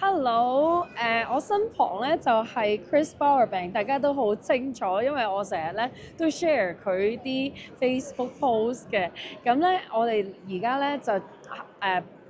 Hello，我身旁咧就係 Chris Bowerbank，大家都好清楚，因為我成日咧都 share 佢啲 Facebook post 嘅。咁咧，我哋而家咧就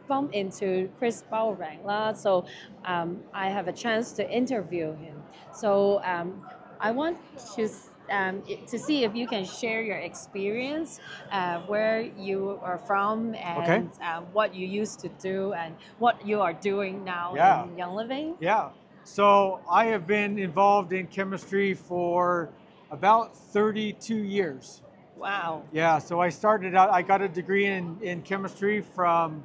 bump into Chris Bowerbank 啦，so I have a chance to interview him. So I want to to see if you can share your experience, where you are from, and what you used to do, and what you are doing now in Young Living. Yeah. So I have been involved in chemistry for about 32 years. Wow. Yeah. So I started out, I got a degree in chemistry from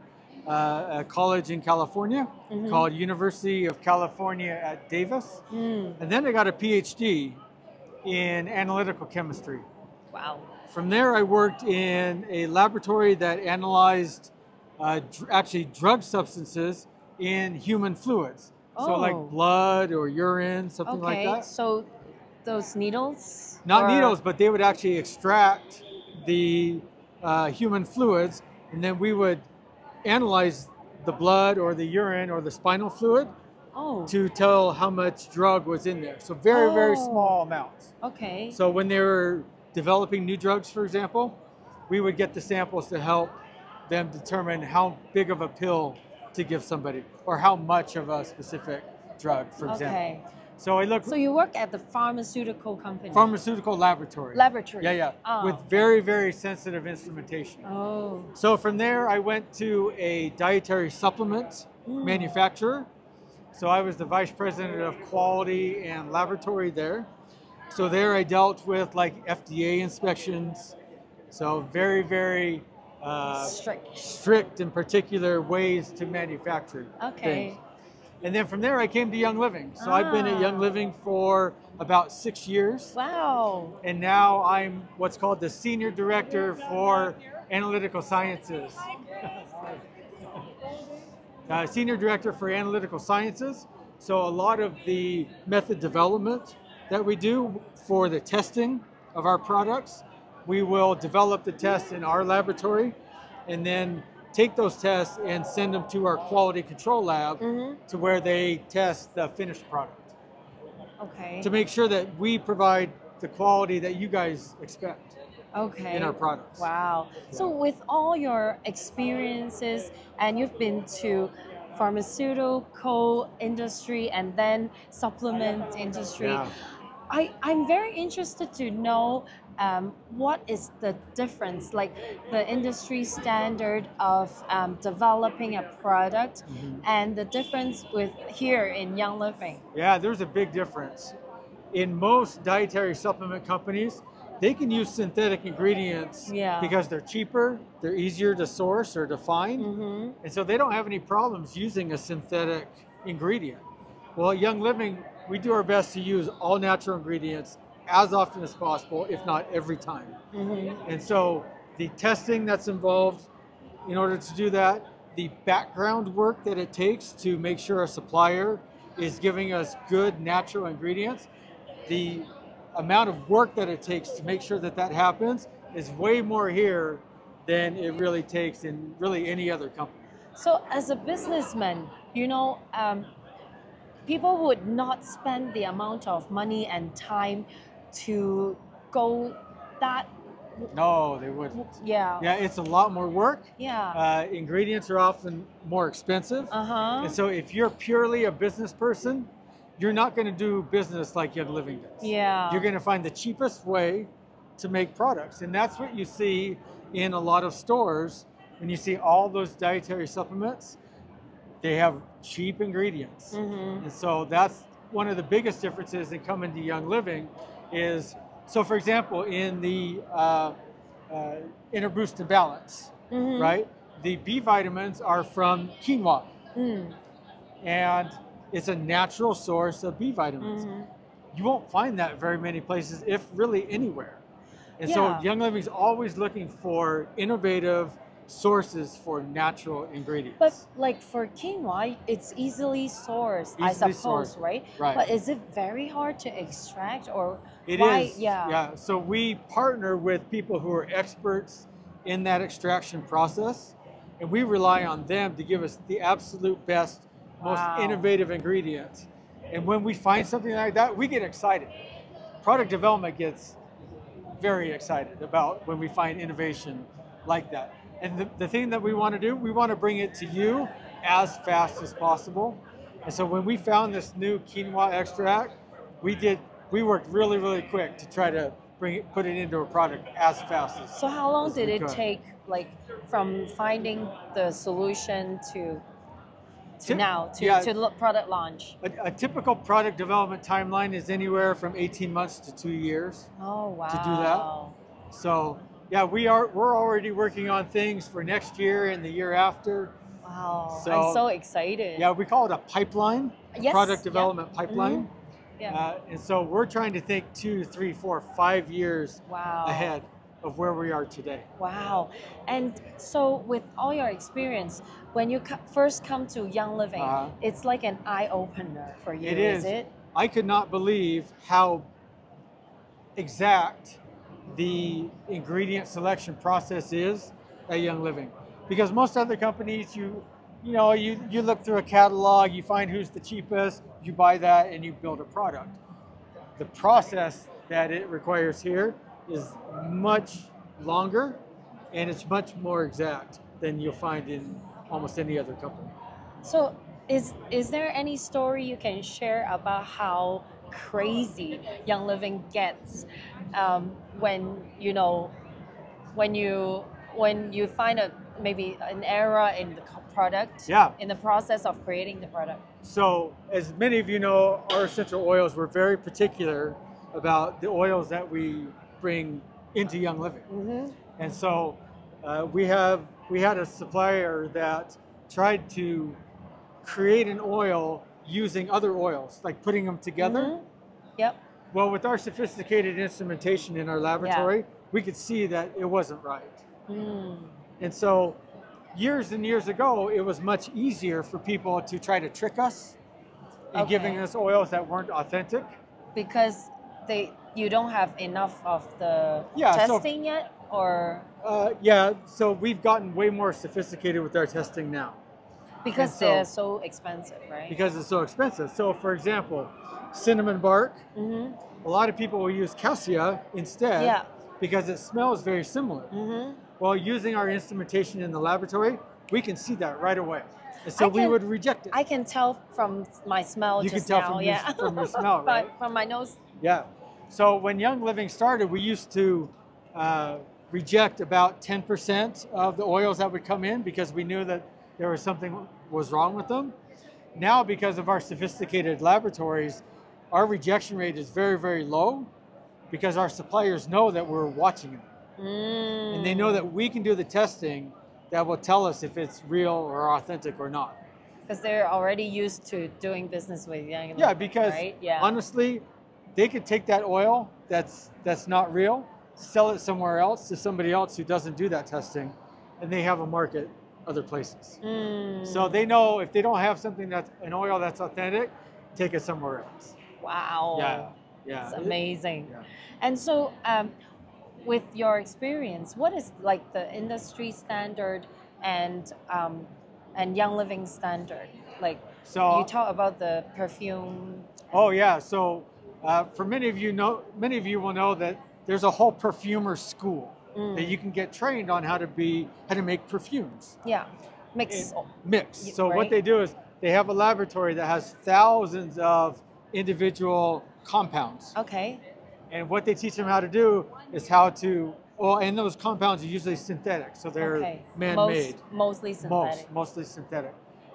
a college in California called University of California at Davis. And then I got a PhD in analytical chemistry. Wow. From there, I worked in a laboratory that analyzed actually drug substances in human fluids. So like blood or urine, something like that. So those needles? Not needles, but they would actually extract the human fluids, and then we would analyze the blood or the urine or the spinal fluid to tell how much drug was in there. So very, very small amounts. Okay. So when they were developing new drugs, for example, we would get the samples to help them determine how big of a pill to give somebody or how much of a specific drug, for example. Okay. So I look. So you work at the pharmaceutical company? Pharmaceutical laboratory. Laboratory. Yeah. With very, very sensitive instrumentation. So from there, I went to a dietary supplement manufacturer. So I was the vice president of quality and laboratory there. So there I dealt with like FDA inspections. So very, very strict and particular ways to manufacture things. And then from there I came to Young Living. So I've been at Young Living for about 6 years. Wow. And now I'm what's called the Senior Director for Analytical Sciences. Senior Director for Analytical Sciences. So a lot of the method development that we do for the testing of our products, we will develop the tests in our laboratory and then take those tests and send them to our quality control lab to where they test the finished product. Okay. To make sure that we provide the quality that you guys expect. In our products. Wow. So with all your experiences, and you've been to pharmaceutical industry and then supplement industry, I'm very interested to know what is the difference, like the industry standard of developing a product and the difference with here in Young Living. Yeah, there's a big difference. In most dietary supplement companies, they can use synthetic ingredients because they're cheaper, they're easier to source or to find, and so they don't have any problems using a synthetic ingredient. Well, at Young Living, we do our best to use all natural ingredients as often as possible, if not every time. And so the testing that's involved in order to do that, the background work that it takes to make sure a supplier is giving us good natural ingredients, the amount of work that it takes to make sure that that happens is way more here than it really takes in really any other company. So as a businessman, you know, people would not spend the amount of money and time to go that. No, they wouldn't. Yeah, it's a lot more work. Ingredients are often more expensive. And so if you're purely a business person, you're not going to do business like Young Living does. You're going to find the cheapest way to make products. And that's what you see in a lot of stores. When you see all those dietary supplements, they have cheap ingredients. And so that's one of the biggest differences in coming to Young Living is, so for example, in the Inner Boost and Balance, right? The B vitamins are from quinoa. And it's a natural source of B vitamins. You won't find that very many places, if really anywhere. And so Young Living's always looking for innovative sources for natural ingredients. But like for quinoa, it's easily sourced, I suppose, right? But is it very hard to extract, or it is? Yeah. So we partner with people who are experts in that extraction process, and we rely on them to give us the absolute best most innovative ingredients. And when we find something like that, we get excited. Product development gets very excited about when we find innovation like that. And the thing that we want to do, we want to bring it to you as fast as possible. And so when we found this new quinoa extract, we worked really, really quick to try to put it into a product as fast as. So how long did it take, like from finding the solution to product launch? A typical product development timeline is anywhere from 18 months to 2 years. Oh wow! To do that. So yeah, we're already working on things for next year and the year after. Wow! So, I'm so excited. Yeah, we call it a pipeline, yes, product development pipeline. Mm-hmm. Yeah. And so we're trying to think 2, 3, 4, 5 years ahead of where we are today. Wow. And so with all your experience, when you first come to Young Living, it's like an eye-opener for you, is it? I could not believe how exact the ingredient selection process is at Young Living. Because most other companies, you look through a catalog, you find who's the cheapest, you buy that, and you build a product. The process that it requires here is much longer, and it's much more exact than you'll find in almost any other company. So is there any story you can share about how crazy Young Living gets when you find maybe an error in the product, in the process of creating the product? So as many of you know, our essential oils, we're very particular about the oils that we bring into Young Living. Mm-hmm. And so we had a supplier that tried to create an oil using other oils, like putting them together. Mm-hmm. Yep. Well, with our sophisticated instrumentation in our laboratory, we could see that it wasn't right. Mm. And so years and years ago, it was much easier for people to try to trick us in giving us oils that weren't authentic. Because you don't have enough of the testing yet, or? So we've gotten way more sophisticated with our testing now. Because they're so expensive, right? Because it's so expensive. So for example, cinnamon bark, a lot of people will use cassia instead because it smells very similar. Mm-hmm. Well, using our instrumentation in the laboratory, we can see that right away. And so we would reject it. I can tell from my smell you just can tell now. from your smell, right? From my nose. Yeah. So when Young Living started, we used to reject about 10% of the oils that would come in because we knew that there was something was wrong with them. Now, because of our sophisticated laboratories, our rejection rate is very, very low because our suppliers know that we're watching them. And they know that we can do the testing that will tell us if it's real or authentic or not. Because they're already used to doing business with Young Living. Yeah, because right? honestly, they could take that oil that's not real, sell it somewhere else to somebody else who doesn't do that testing, and they have a market other places. So they know if they don't have something that's an oil that's authentic, take it somewhere else. Wow. Yeah. It's amazing. Yeah. And so with your experience, what is like the industry standard and Young Living standard? Like, so you talk about the perfume. Oh yeah. So for many of you will know that there's a whole perfumer school that you can get trained on how to make perfumes. Yeah, mix. So what they do is they have a laboratory that has thousands of individual compounds. Okay. And what they teach them how to do is and those compounds are usually synthetic, so they're man-made. Mostly synthetic. Mostly synthetic.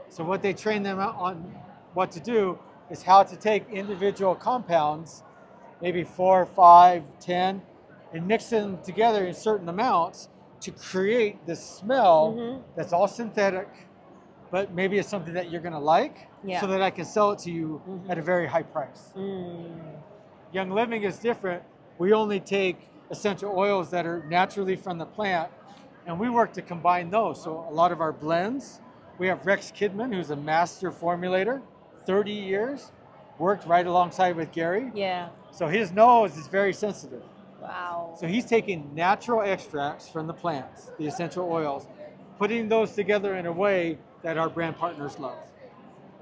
So what they train them on what to do is how to take individual compounds, maybe 4, 5, 10, and mix them together in certain amounts to create this smell that's all synthetic, but maybe it's something that you're going to like, so that I can sell it to you at a very high price. Young Living is different. We only take essential oils that are naturally from the plant, and we work to combine those. So a lot of our blends, we have Rex Kidman, who's a master formulator, 30 years, worked right alongside with Gary. Yeah. So his nose is very sensitive. Wow. So he's taking natural extracts from the plants, the essential oils, putting those together in a way that our brand partners love.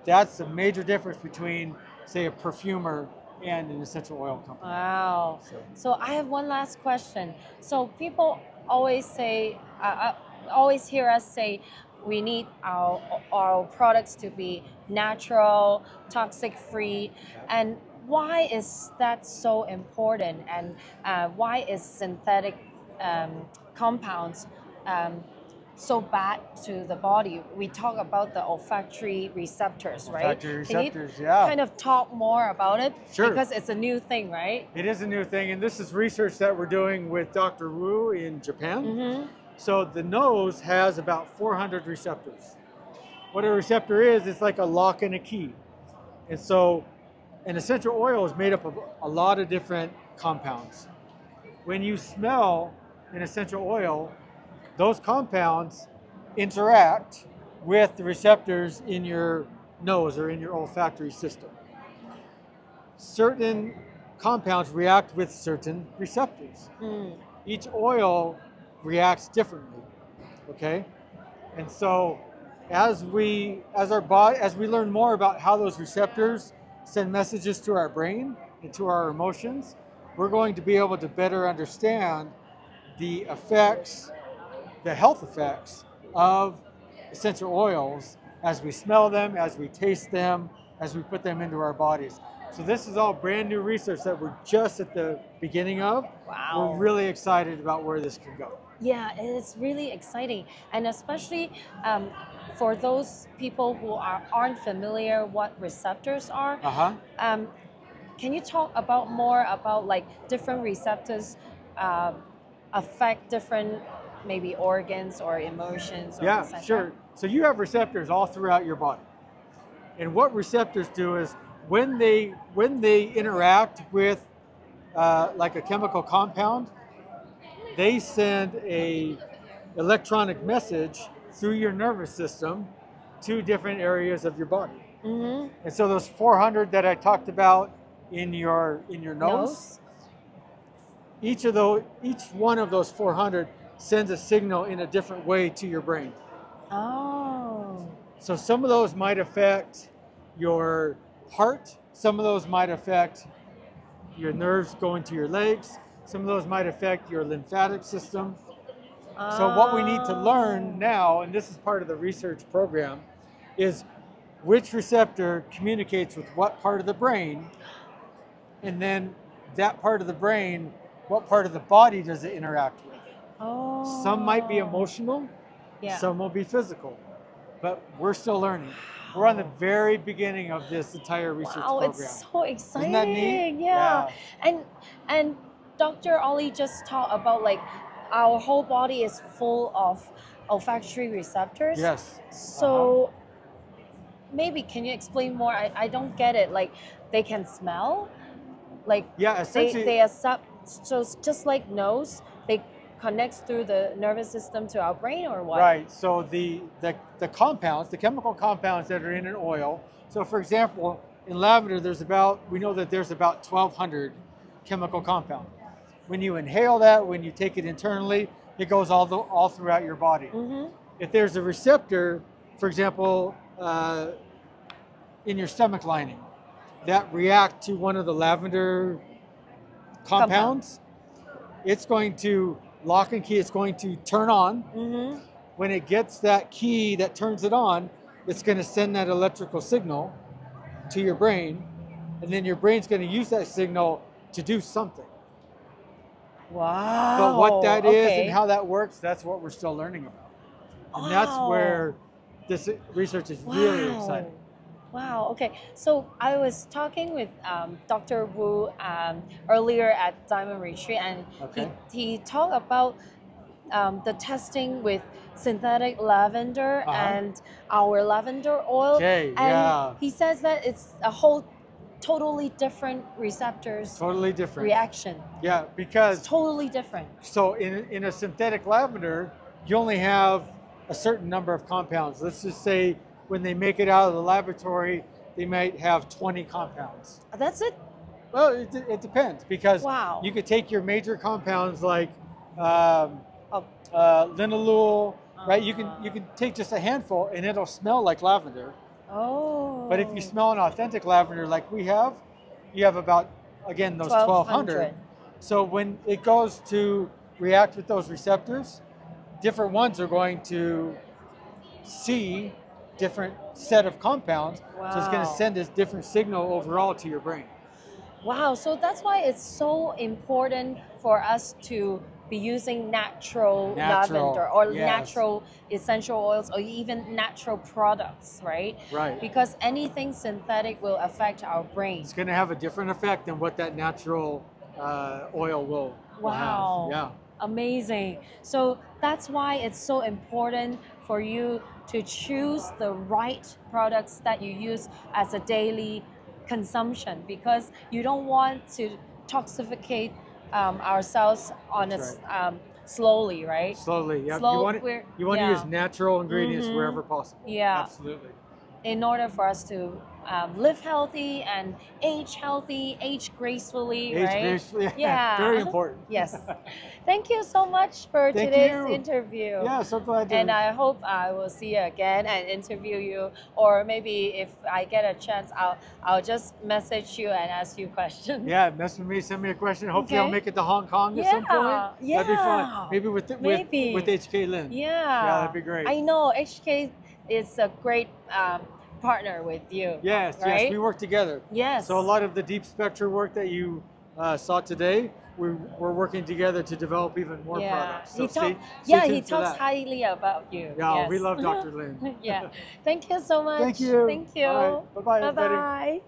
that's a major difference between, say, a perfumer and an essential oil company. Wow. So I have one last question. So people always say, always hear us say, we need our products to be natural, toxic-free, and why is that so important? And why is synthetic compounds so bad to the body? We talk about the olfactory receptors, right? Olfactory receptors, Can you kind of talk more about it? Sure. Because it's a new thing, right? It is a new thing, and this is research that we're doing with Dr. Wu in Japan. Mm-hmm. So the nose has about 400 receptors. What a receptor is, it's like a lock and a key. And so an essential oil is made up of a lot of different compounds. When you smell an essential oil, those compounds interact with the receptors in your nose or in your olfactory system. Certain compounds react with certain receptors. Each oil reacts differently, okay? And so as we learn more about how those receptors send messages to our brain and to our emotions, we're going to be able to better understand the effects, the health effects of essential oils as we smell them, as we taste them, as we put them into our bodies. So this is all brand new research that we're just at the beginning of. Wow. We're really excited about where this can go. Yeah, it's really exciting. And especially for those people who aren't familiar what receptors are, can you talk about more about like different receptors affect different maybe organs or emotions? Or yeah, sure. So you have receptors all throughout your body. And what receptors do is when they interact with like a chemical compound, they send a electronic message through your nervous system to different areas of your body. And so those 400 that I talked about in your nose, each one of those 400 sends a signal in a different way to your brain. Oh. So some of those might affect your heart, some of those might affect your nerves going to your legs, some of those might affect your lymphatic system. So what we need to learn now, and this is part of the research program, is which receptor communicates with what part of the brain, and then that part of the brain, what part of the body does it interact with? Oh. Some might be emotional, some will be physical, but we're still learning. We're on the very beginning of this entire research program. It's so exciting. Isn't that neat? Yeah. And Dr. Ollie just talked about like our whole body is full of olfactory receptors. Yes. So maybe can you explain more? I don't get it. Like they can smell? Like essentially they accept, so just like nose, they connects through the nervous system to our brain or what? Right, so the compounds, the chemical compounds that are in an oil, so for example, in lavender we know that there's about 1,200 chemical compounds. When you inhale that, when you take it internally, it goes all throughout your body. If there's a receptor, for example, in your stomach lining, that react to one of the lavender compounds, it's going to lock and key, it's going to turn on. When it gets that key that turns it on, it's going to send that electrical signal to your brain, and then your brain's going to use that signal to do something. Wow. But what that is and how that works, that's what we're still learning about. And that's where this research is really exciting. Wow, okay. So I was talking with Dr. Wu earlier at Diamond Retreat, and he talked about the testing with synthetic lavender and our lavender oil. And he says that it's a whole totally different receptors. Totally different. Reaction. Yeah, because... It's totally different. So in a synthetic lavender, you only have a certain number of compounds. Let's just say when they make it out of the laboratory, they might have 20 compounds. That's it? Well, it depends, because you could take your major compounds like linalool, right? You can take just a handful and it'll smell like lavender. Oh. But if you smell an authentic lavender like we have, you have about, again, those 1,200. So when it goes to react with those receptors, different ones are going to see different set of compounds. Wow. So it's going to send this different signal overall to your brain. Wow, so that's why it's so important for us to be using natural lavender or natural essential oils or even natural products, right? Right. Because anything synthetic will affect our brain. It's going to have a different effect than what that natural oil will have. Yeah. Amazing. So that's why it's so important for you to choose the right products that you use as a daily consumption, because you don't want to toxicate ourselves on slowly, right? Slowly, yeah. You want to use natural ingredients wherever possible. Yeah. Absolutely. In order for us to live healthy and age healthy, age gracefully, right? Age gracefully, yeah. Very important. Yes. Thank you so much for today's interview. Yeah, so glad to. And I hope I will see you again and interview you, or maybe if I get a chance, I'll just message you and ask you questions. Yeah, mess with me, send me a question. Hopefully I'll make it to Hong Kong at some point. Yeah. That'd be fun. Maybe with HK Lin. Yeah, that'd be great. I know HK is a great partner with you. Yes, right? yes, we work together. Yes. So a lot of the deep spectrum work that you saw today, we're working together to develop even more products. So he talks highly about you. Yeah, we love Dr. Lin. Yeah. Thank you so much. Thank you. Thank you. All right. Bye-bye, everybody. Bye-bye.